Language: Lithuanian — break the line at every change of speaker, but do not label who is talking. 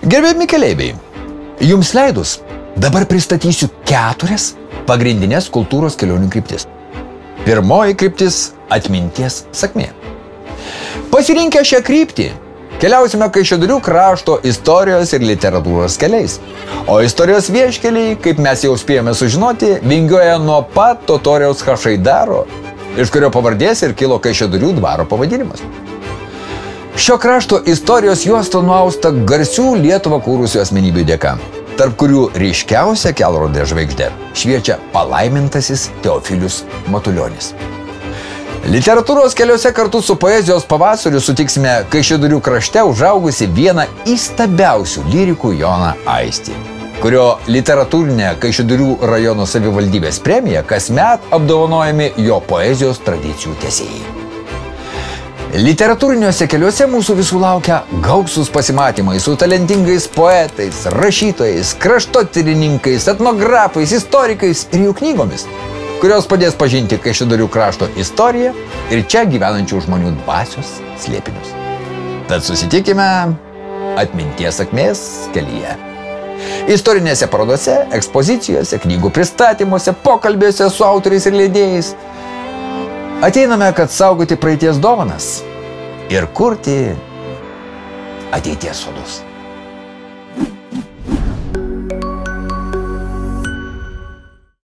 Gerbiami keleiviai, jums leidus, dabar pristatysiu 4 pagrindinės kultūros kelionių kryptis. Pirmoji kryptis – atminties sakmė. Pasirinkę šią kryptį, keliausime Kaišiadorių krašto istorijos ir literatūros keliais. O istorijos vieškeliai, kaip mes jau spėjome sužinoti, vingiuoja nuo pat totoriaus Hašaidaro, iš kurio pavardės ir kilo Kaišiadorių dvaro pavadinimas. Šio krašto istorijos juosta nuausta garsių Lietuvą kūrusių asmenybių dėka, tarp kurių ryškiausia kelrodė žvaigždė šviečia palaimintasis Teofilius Matulionis. Literatūros keliuose kartu su poezijos pavasariu sutiksime Kaišiadorių krašte užaugusi vieną įstabiausių lyrikų Joną Aistį, kurio literatūrinė Kaišiadorių rajono savivaldybės premija kasmet apdovanojami jo poezijos tradicijų tęsėjai. Literatūriniuose keliuose mūsų visų laukia gausus pasimatymai su talentingais poetais, rašytojais, kraštotyrininkais, etnografais, istorikais ir jų knygomis, kurios padės pažinti Kaišiadorių krašto istoriją ir čia gyvenančių žmonių dvasios slėpinius. Tad susitikime atminties sakmės kelyje. Istorinėse parodose, ekspozicijose, knygų pristatymuose, pokalbiuose su autoriais ir leidėjais. Ateiname, kad saugoti praeities dovanas ir kurti ateities sodus.